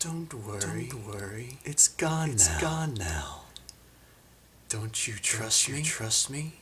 Don't worry. It's gone now. It's gone now. Don't you trust me? Trust me?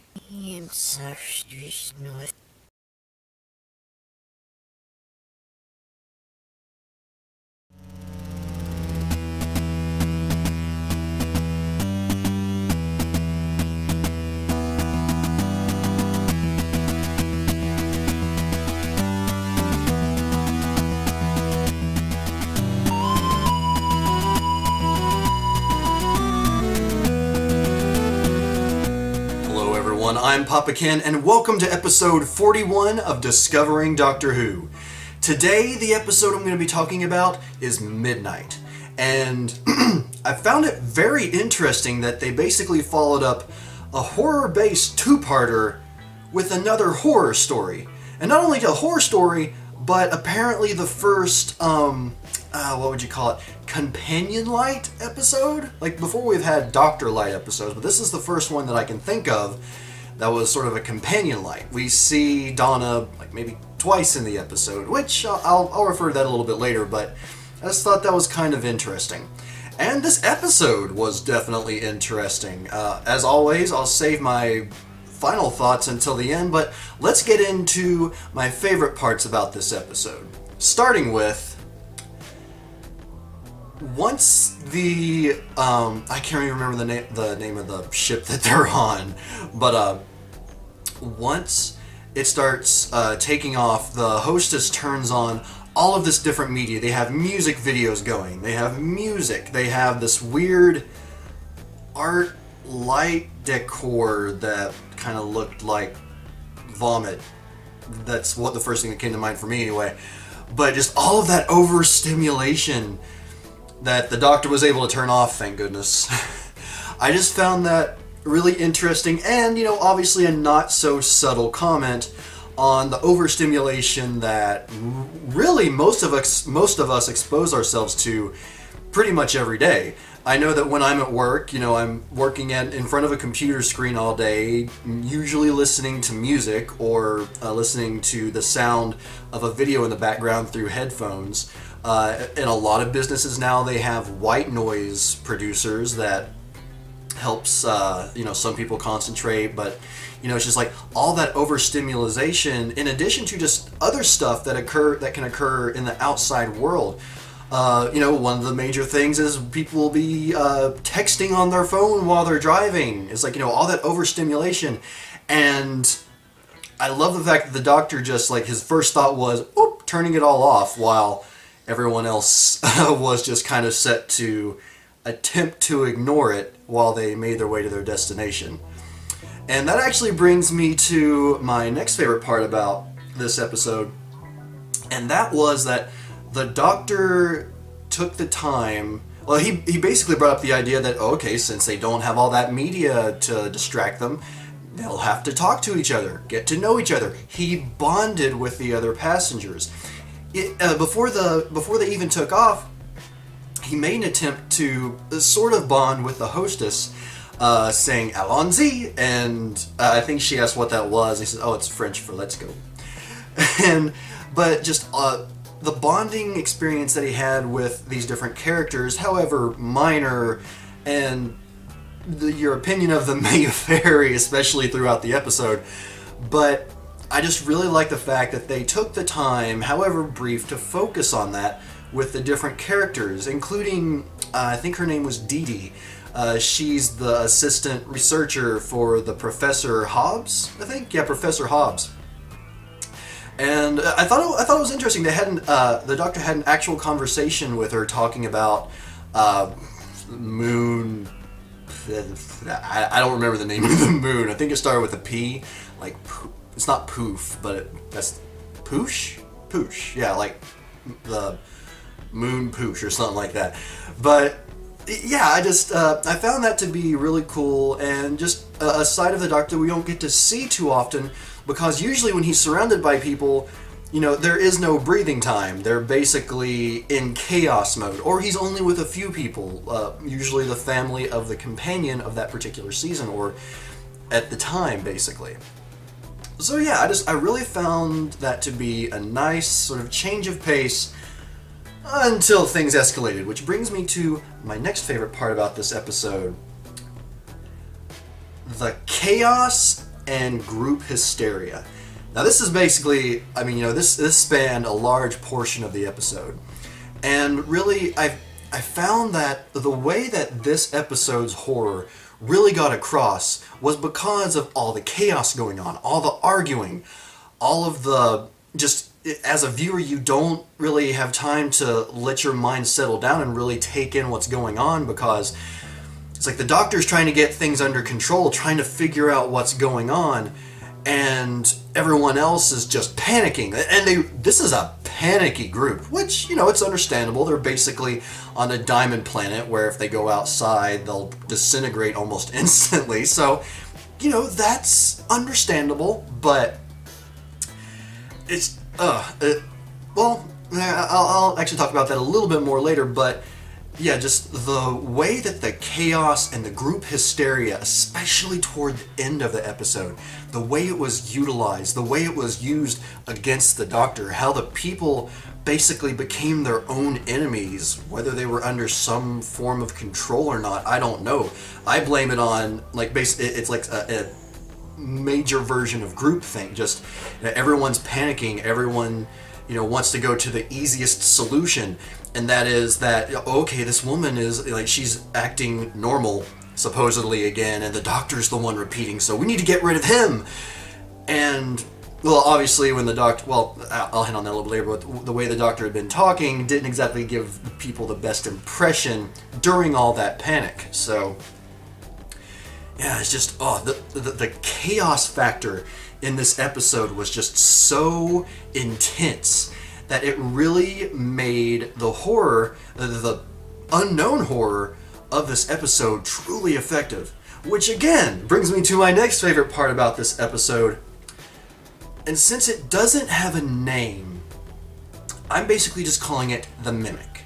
I'm Papa Ken, and welcome to episode 41 of Discovering Doctor Who. Today, the episode I'm going to be talking about is Midnight, and I found it very interesting that they basically followed up a horror-based two-parter with another horror story. And not only a horror story, but apparently the first, what would you call it, Companion Light episode? Like, before we've had Doctor Light episodes, but this is the first one that I can think of that was sort of a companion light. We see Donna like maybe twice in the episode, which I'll refer to that a little bit later, but I just thought that was kind of interesting. And this episode was definitely interesting. As always, I'll save my final thoughts until the end, but let's get into my favorite parts about this episode. Starting with, once the, I can't even remember the name of the ship that they're on, but once it starts taking off, the Hostess turns on all of this different media. They have music videos going, they have music, they have this weird art light decor that kind of looked like vomit. That's what the first thing that came to mind for me anyway. But just all of that overstimulation that the Doctor was able to turn off, thank goodness. I just found that really interesting, and, you know, obviously a not so subtle comment on the overstimulation that really most of us expose ourselves to pretty much every day. I know that when I'm at work, you know, I'm working in front of a computer screen all day, usually listening to music or listening to the sound of a video in the background through headphones. In a lot of businesses now, they have white noise producers that helps, you know, some people concentrate, but, you know, it's just like all that overstimulation, in addition to just other stuff that can occur in the outside world. You know, one of the major things is people will be texting on their phone while they're driving. It's like, you know, all that overstimulation. And I love the fact that the Doctor just, like, his first thought was, oop, turning it all off, while everyone else was just kind of set to attempt to ignore it while they made their way to their destination. And that actually brings me to my next favorite part about this episode, and that was that the Doctor took the time, well, he basically brought up the idea that, oh, okay, since they don't have all that media to distract them, they'll have to talk to each other, get to know each other. He bonded with the other passengers. Before they even took off, he made an attempt to sort of bond with the Hostess, saying "Allons-y," and I think she asked what that was. He said, "Oh, it's French for let's go." But just the bonding experience that he had with these different characters, however minor, and your opinion of them may vary, especially throughout the episode, but I just really like the fact that they took the time, however brief, to focus on that with the different characters, including, I think her name was Dee Dee. She's the assistant researcher for the Professor Hobbs, I think? Yeah, Professor Hobbs. And I thought it was interesting. They hadn't, the Doctor had an actual conversation with her talking about moon. I don't remember the name of the moon. I think it started with a P, like it's not poof, but that's poosh? Poosh, yeah, like the moon poosh or something like that. But yeah, I found that to be really cool, and just a side of the Doctor we don't get to see too often, because usually when he's surrounded by people, you know, there is no breathing time. They're basically in chaos mode, or he's only with a few people, usually the family of the companion of that particular season, or at the time, basically. So yeah, I really found that to be a nice sort of change of pace until things escalated, which brings me to my next favorite part about this episode. The chaos and group hysteria. Now this is basically, I mean, you know, this spanned a large portion of the episode. And really, I found that the way that this episode's horror really got across was because of all the chaos going on, all the arguing, all of the, just as a viewer you don't really have time to let your mind settle down and really take in what's going on, because it's like the doctor's trying to get things under control, trying to figure out what's going on, and everyone else is just panicking. And this is a panicky group, which, you know, it's understandable. They're basically on a diamond planet where if they go outside, they'll disintegrate almost instantly. So, you know, that's understandable, but it's, well, I'll actually talk about that a little bit more later, but yeah, just the way that the chaos and the group hysteria, especially toward the end of the episode, the way it was utilized, the way it was used against the Doctor, how the people basically became their own enemies, whether they were under some form of control or not, I don't know. I blame it on, like, it's like a major version of groupthink. Just, you know, everyone's panicking, everyone, you know, wants to go to the easiest solution. And that is that, okay, this woman is, like, she's acting normal, supposedly, again, and the Doctor's the one repeating, so we need to get rid of him. And, well, obviously, when the Doctor, well, I'll hit on that a little bit later, but the way the Doctor had been talking didn't exactly give people the best impression during all that panic. So, yeah, it's just, oh, the chaos factor in this episode was just so intense that it really made the horror, the unknown horror of this episode truly effective. Which again brings me to my next favorite part about this episode. And since it doesn't have a name, I'm basically just calling it the Mimic,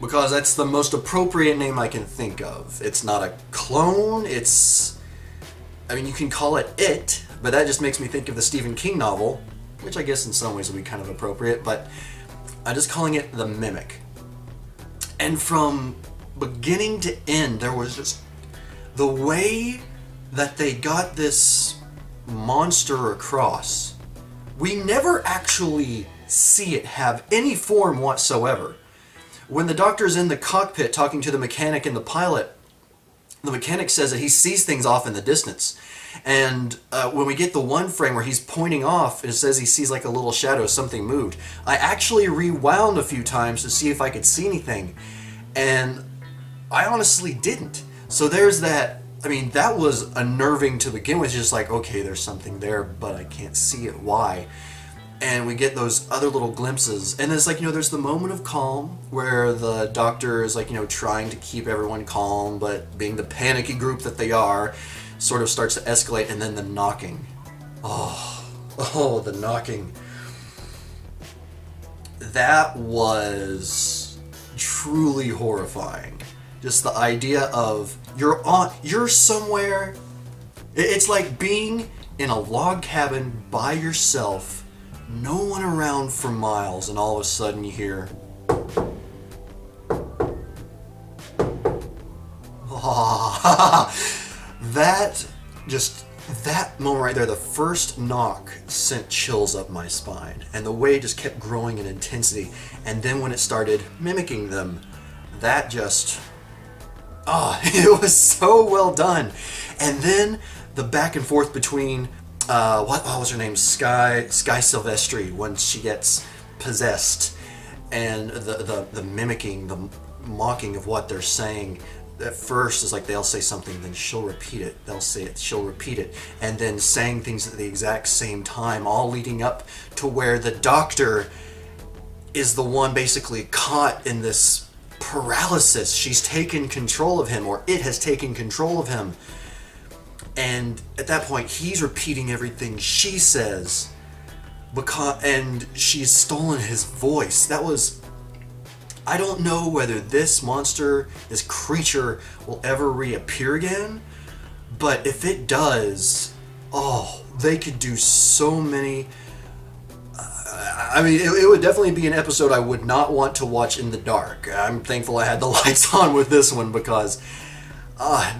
because that's the most appropriate name I can think of. It's not a clone, it's, I mean, you can call it It, but that just makes me think of the Stephen King novel, which I guess in some ways would be kind of appropriate, but I'm just calling it the Mimic. And from beginning to end, there was just the way that they got this monster across. We never actually see it have any form whatsoever. When the Doctor's in the cockpit talking to the mechanic and the pilot, the mechanic says that he sees things off in the distance. And when we get the one frame where he's pointing off, it says he sees like a little shadow, something moved. I actually rewound a few times to see if I could see anything, and I honestly didn't. So there's that, I mean, that was unnerving to begin with, just like, okay, there's something there, but I can't see it, why? And we get those other little glimpses, and it's like, you know, there's the moment of calm where the Doctor is like, you know, trying to keep everyone calm, but being the panicky group that they are, sort of starts to escalate, and then the knocking. Oh, the knocking. That was truly horrifying. Just the idea of you're somewhere. It's like being in a log cabin by yourself, no one around for miles, and all of a sudden you hear, that moment right there, the first knock sent chills up my spine, and the way it just kept growing in intensity, and then when it started mimicking them, that just, it was so well done. And then the back and forth between, what was her name, Sky Silvestri, when she gets possessed, and the mimicking, the mocking of what they're saying. At first, it's like they'll say something, then she'll repeat it. They'll say it, she'll repeat it. And then saying things at the exact same time, all leading up to where the Doctor is the one basically caught in this paralysis. She's taken control of him, or it has taken control of him. And at that point, he's repeating everything she says, and she's stolen his voice. That was... I don't know whether this monster, this creature, will ever reappear again, but if it does, oh, they could do so many... I mean, it would definitely be an episode I would not want to watch in the dark. I'm thankful I had the lights on with this one because I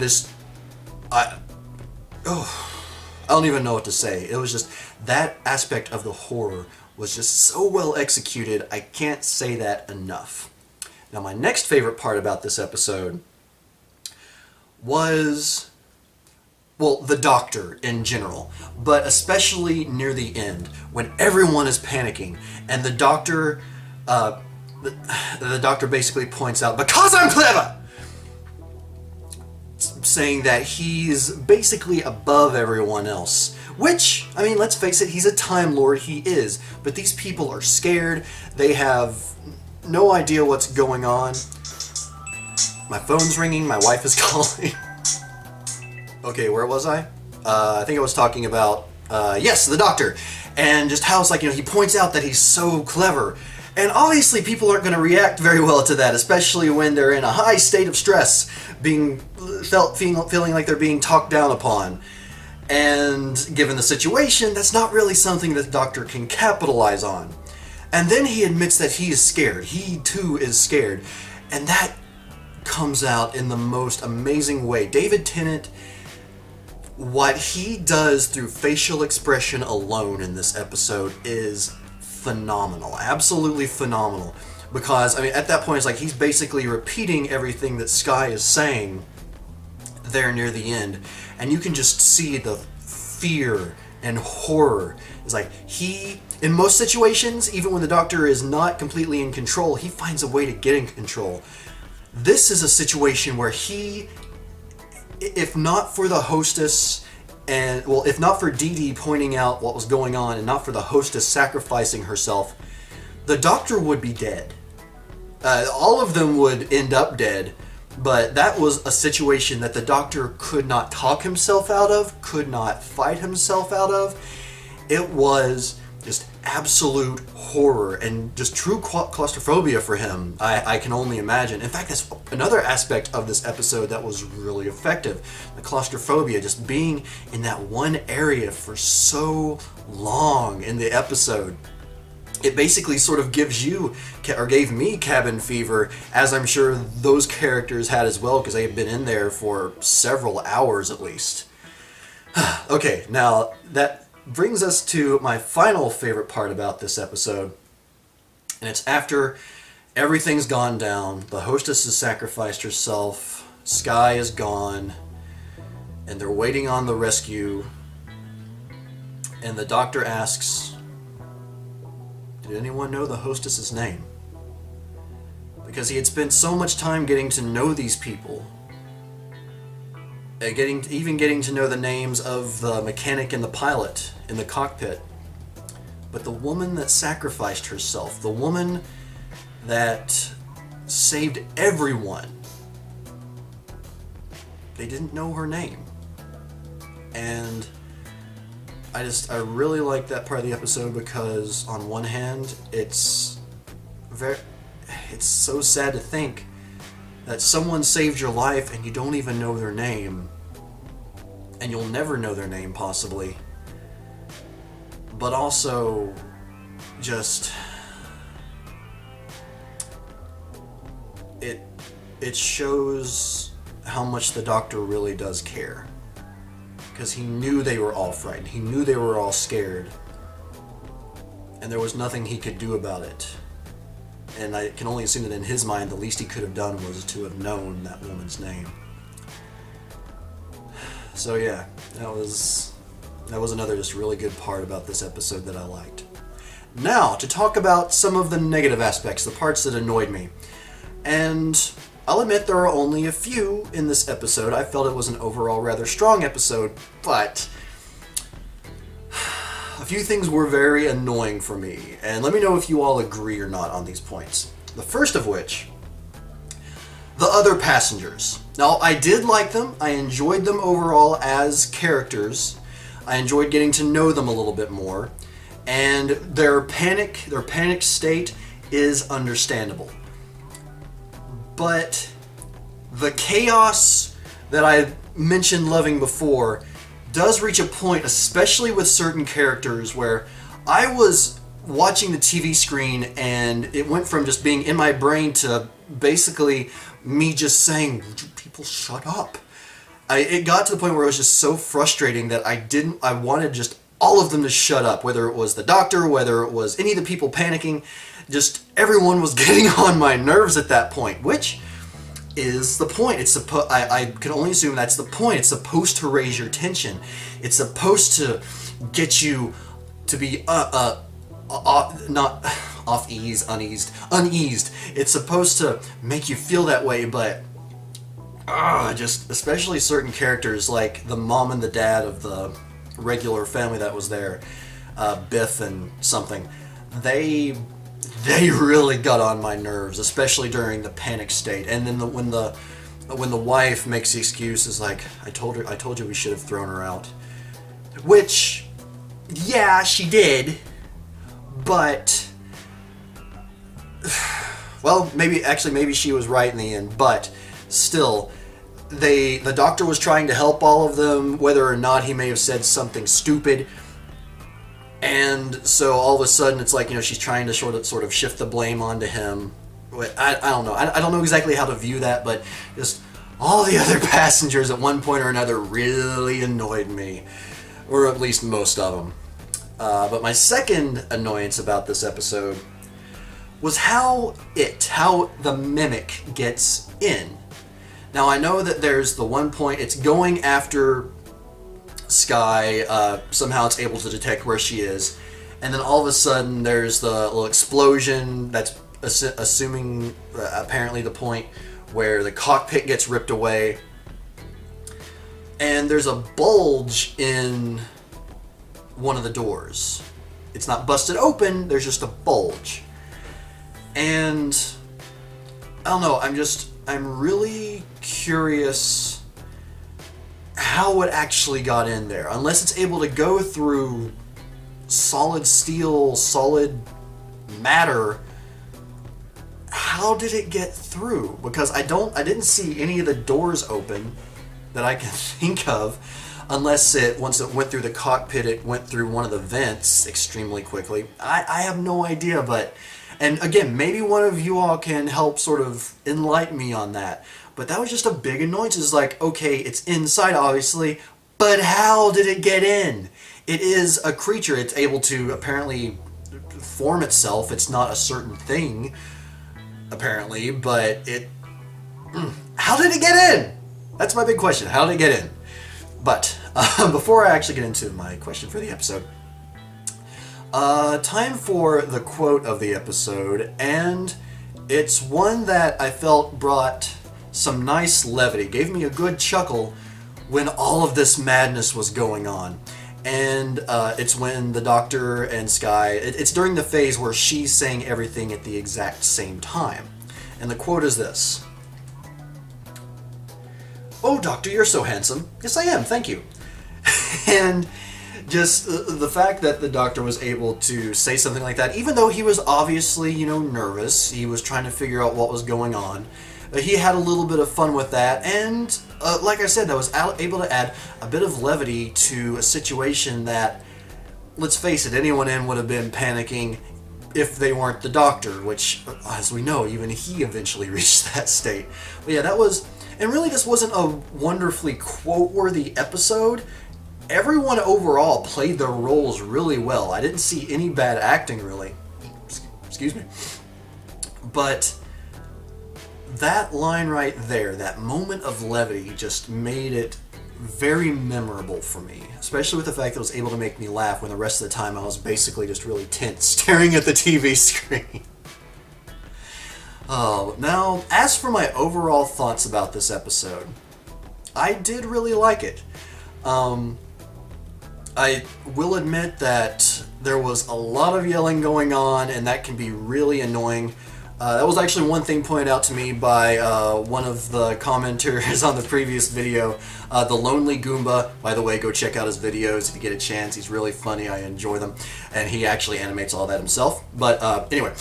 don't even know what to say. It was just, that aspect of the horror was just so well executed, I can't say that enough. Now, my next favorite part about this episode was, well, the Doctor in general, but especially near the end, when everyone is panicking, and the Doctor, the Doctor basically points out, "Because I'm clever!" saying that he's basically above everyone else. Which, I mean, let's face it, he's a Time Lord, he is. But these people are scared, they have no idea what's going on. My phone's ringing, my wife is calling. Okay, where was I? I think I was talking about, yes, the Doctor. And just how it's like, you know, he points out that he's so clever. And obviously people aren't going to react very well to that, especially when they're in a high state of stress, feeling like they're being talked down upon. And given the situation, that's not really something that the Doctor can capitalize on. And then he admits that he is scared. He too is scared. And that comes out in the most amazing way. David Tennant, what he does through facial expression alone in this episode is phenomenal. Absolutely phenomenal. Because, I mean, at that point, it's like he's basically repeating everything that Skye is saying there near the end. And you can just see the fear and horror. It's like he, in most situations, even when the Doctor is not completely in control, he finds a way to get in control. This is a situation where he, if not for the Hostess, and, well, if not for Dee Dee pointing out what was going on, and not for the Hostess sacrificing herself, the Doctor would be dead. All of them would end up dead, but that was a situation that the Doctor could not talk himself out of, could not fight himself out of. It was just absolute horror and just true claustrophobia for him, I can only imagine. In fact, that's another aspect of this episode that was really effective. The claustrophobia, just being in that one area for so long in the episode. It basically sort of gives you, or gave me, cabin fever, as I'm sure those characters had as well, because they had been in there for several hours at least. Okay, now that brings us to my final favorite part about this episode, and it's after everything's gone down, the Hostess has sacrificed herself, Skye is gone, and they're waiting on the rescue, and the Doctor asks, did anyone know the Hostess's name? Because he had spent so much time getting to know these people, even getting to know the names of the mechanic and the pilot in the cockpit. But the woman that sacrificed herself, the woman that saved everyone, they didn't know her name. And I really like that part of the episode because on one hand, it's so sad to think that someone saved your life and you don't even know their name, and you'll never know their name possibly. But also, just it shows how much the Doctor really does care. Because he knew they were all frightened. He knew they were all scared. And there was nothing he could do about it. And I can only assume that in his mind, the least he could have done was to have known that woman's name. So yeah, that was another just really good part about this episode that I liked. Now, to talk about some of the negative aspects, the parts that annoyed me. And I'll admit there are only a few in this episode. I felt it was an overall rather strong episode, but a few things were very annoying for me. And let me know if you all agree or not on these points. The first of which, the other passengers. Now, I did like them. I enjoyed them overall as characters. I enjoyed getting to know them a little bit more. And their panic state is understandable. But the chaos that I mentioned loving before does reach a point, especially with certain characters, where I was watching the TV screen, and it went from just being in my brain to basically me just saying, "Would you people shut up?" It got to the point where it was just so frustrating that I wanted just all of them to shut up, whether it was the doctor, whether it was any of the people panicking. Just everyone was getting on my nerves at that point, which is the point. It's I can only assume that's the point. It's supposed to raise your tension. It's supposed to get you to be not uneased. It's supposed to make you feel that way, but just especially certain characters like the mom and the dad of the regular family that was there, Biff and something, they really got on my nerves, especially during the panic state. And then when the wife makes the excuse, is like, I told you we should have thrown her out, which, yeah, she did, but well, maybe she was right in the end, but still, the doctor was trying to help all of them, whether or not he may have said something stupid. And so all of a sudden it's like, she's trying to sort of shift the blame onto him. I don't know. I don't know exactly how to view that, but just all the other passengers at one point or another really annoyed me, or at least most of them. But my second annoyance about this episode was how the mimic gets in. Now I know that there's the one point it's going after Sky, somehow it's able to detect where she is, and then all of a sudden there's the little explosion that's assuming apparently the point where the cockpit gets ripped away, and there's a bulge in one of the doors. It's not busted open, there's just a bulge. And I don't know, I'm really curious how it actually got in there. Unless it's able to go through solid steel, solid matter, how did it get through? Because I didn't see any of the doors open that I can think of, unless once it went through the cockpit, it went through one of the vents extremely quickly. I have no idea, and again, maybe one of you all can help sort of enlighten me on that. But that was just a big annoyance. It's like, okay, it's inside, obviously, but how did it get in? It is a creature. It's able to apparently form itself. It's not a certain thing, apparently, but how did it get in? That's my big question. How did it get in? But before I actually get into my question for the episode, time for the quote of the episode, and it's one that I felt brought some nice levity, gave me a good chuckle when all of this madness was going on. And it's when the Doctor and Sky, it's during the phase where she's saying everything at the exact same time. And the quote is this: "Oh, Doctor, you're so handsome." "Yes, I am, thank you." And just the fact that the Doctor was able to say something like that, even though he was obviously, nervous, he was trying to figure out what was going on, he had a little bit of fun with that, and like I said, that was able to add a bit of levity to a situation that, let's face it, anyone in would have been panicking if they weren't the Doctor, which, as we know, even he eventually reached that state. But yeah, that was, and really this wasn't a wonderfully quote-worthy episode. Everyone overall played their roles really well. I didn't see any bad acting, really. Excuse me. But that line right there, that moment of levity, just made it very memorable for me. Especially with the fact that it was able to make me laugh when the rest of the time I was basically just really tense staring at the TV screen. Now, as for my overall thoughts about this episode, I did really like it. I will admit that there was a lot of yelling going on, and that can be really annoying. That was actually one thing pointed out to me by one of the commenters on the previous video, the Lonely Goomba. By the way, go check out his videos if you get a chance. He's really funny. I enjoy them, and he actually animates all that himself. But anyway,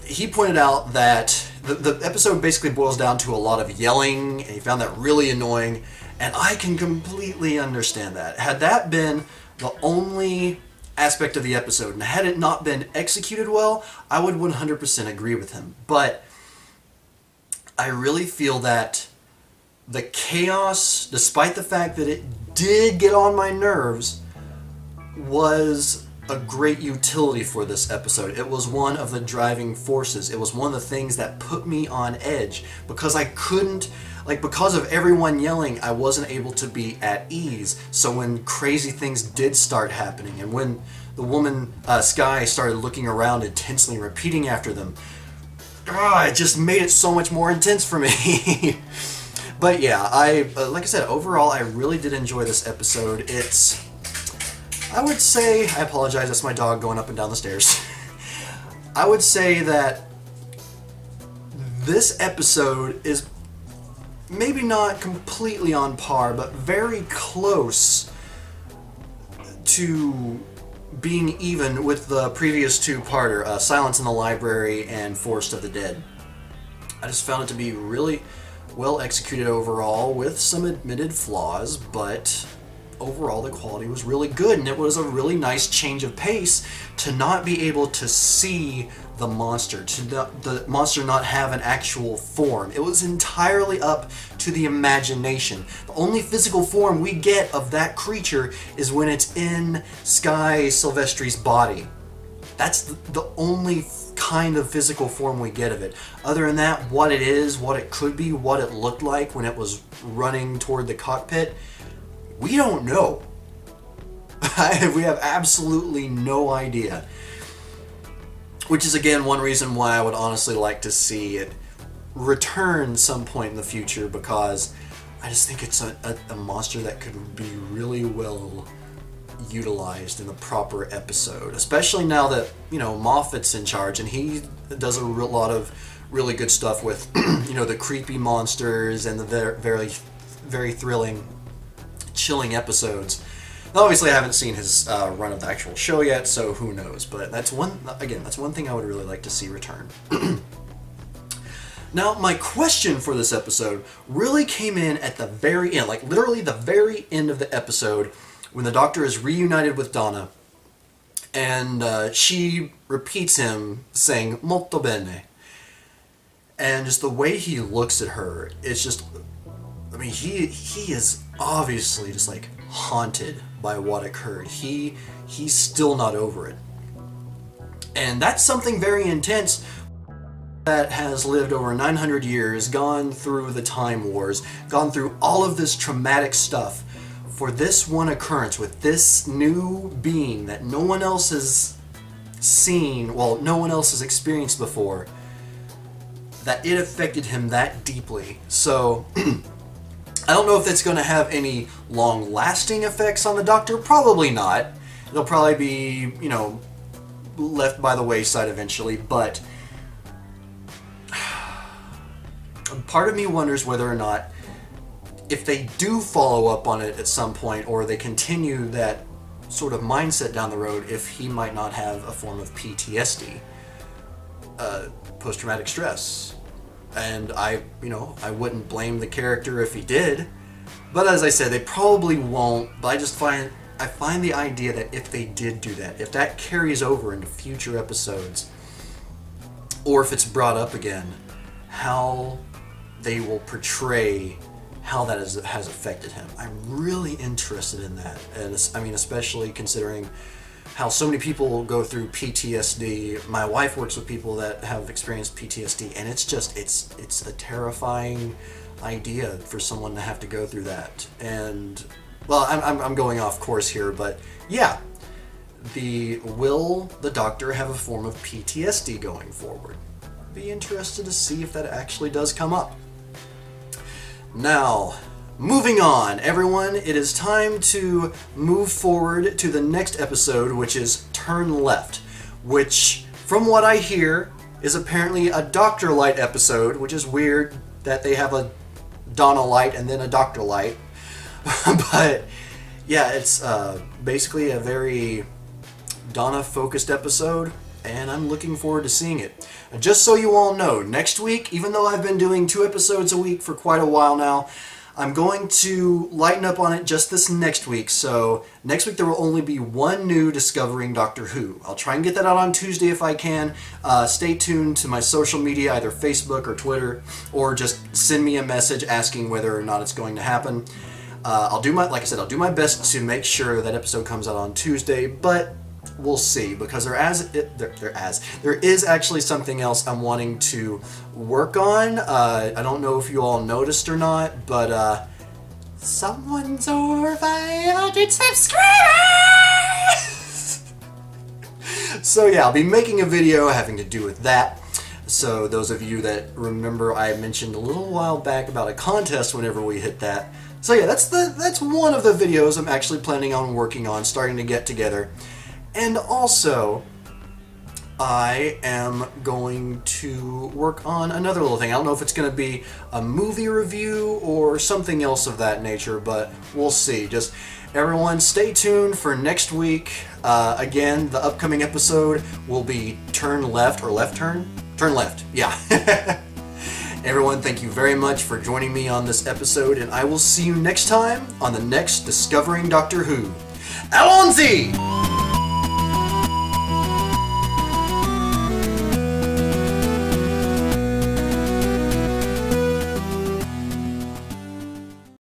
he pointed out that the episode basically boils down to a lot of yelling, and he found that really annoying, and I can completely understand that. Had that been the only aspect of the episode, and had it not been executed well, I would 100% agree with him. But I really feel that the chaos, despite the fact that it did get on my nerves, was a great utility for this episode. It was one of the driving forces. It was one of the things that put me on edge, because I couldn't, like, because of everyone yelling, I wasn't able to be at ease. So when crazy things did start happening, and when the woman, Sky, started looking around intensely and repeating after them, it just made it so much more intense for me. But yeah, like I said, overall, I really did enjoy this episode. It's, I would say, I apologize, that's my dog going up and down the stairs. I would say that this episode is maybe not completely on par, but very close to being even with the previous two-parter, Silence in the Library and Forest of the Dead. I just found it to be really well executed overall, with some admitted flaws, but overall the quality was really good, and it was a really nice change of pace to not be able to see the monster, to the monster not have an actual form. It was entirely up to the imagination. The only physical form we get of that creature is when it's in Sky Silvestri's body. That's the only kind of physical form we get of it. Other than that, what it is, what it could be, what it looked like when it was running toward the cockpit, we don't know. We have absolutely no idea. Which is, again, one reason why I would honestly like to see it return some point in the future, because I just think it's a monster that could be really well utilized in the proper episode, especially now that, you know, Moffat's in charge, and he does a lot of really good stuff with, you know, the creepy monsters and the very, very thrilling, chilling episodes. Obviously, I haven't seen his run of the actual show yet, so who knows, but that's one thing I would really like to see return. Now, my question for this episode really came in at the very end, like literally the very end of the episode, when the Doctor is reunited with Donna, and she repeats him saying molto bene, and just the way he looks at her, it's just, I mean, he is obviously just like haunted by what occurred. He's still not over it, and that's something very intense that has lived over 900 years, gone through the Time Wars, gone through all of this traumatic stuff. For this one occurrence with this new being that no one else has seen, well, no one else has experienced before, that it affected him that deeply. So, I don't know if it's going to have any long-lasting effects on the Doctor. Probably not. It'll probably be, you know, left by the wayside eventually, but part of me wonders whether or not, if they do follow up on it at some point, or they continue that sort of mindset down the road, if he might not have a form of PTSD, post-traumatic stress. And I wouldn't blame the character if he did, but as I said, they probably won't. But I find the idea that if they did do that, if that carries over into future episodes, or if it's brought up again, how they will portray how that has affected him. I'm really interested in that, and I mean, especially considering how so many people go through PTSD. My wife works with people that have experienced PTSD, and it's a terrifying idea for someone to have to go through that. And well, I'm going off course here, but yeah, will the Doctor have a form of PTSD going forward? Be interested to see if that actually does come up. Now, moving on, everyone, it is time to move forward to the next episode, which is Turn Left, which, from what I hear, is apparently a Doctor Light episode, which is weird that they have a Donna Light and then a Doctor Light. But, yeah, it's basically a very Donna-focused episode, and I'm looking forward to seeing it. Just so you all know, next week, even though I've been doing 2 episodes a week for quite a while now, I'm going to lighten up on it just this next week, so next week there will only be one new Discovering Doctor Who. I'll try and get that out on Tuesday if I can. Stay tuned to my social media, either Facebook or Twitter, or just send me a message asking whether or not it's going to happen. I'll do like I said, I'll do my best to make sure that episode comes out on Tuesday, but we'll see, because there is actually something else I'm wanting to work on. I don't know if you all noticed or not, but someone's over 500 subscribers! So yeah, I'll be making a video having to do with that. So those of you that remember, I mentioned a little while back about a contest whenever we hit that. So yeah, that's one of the videos I'm actually planning on working on, starting to get together. And also, I am going to work on another little thing. I don't know if it's going to be a movie review or something else of that nature, but we'll see. Just everyone stay tuned for next week. Again, the upcoming episode will be Turn Left, or Left Turn? Turn Left, yeah. Everyone, thank you very much for joining me on this episode, and I will see you next time on the next Discovering Doctor Who. Allons-y!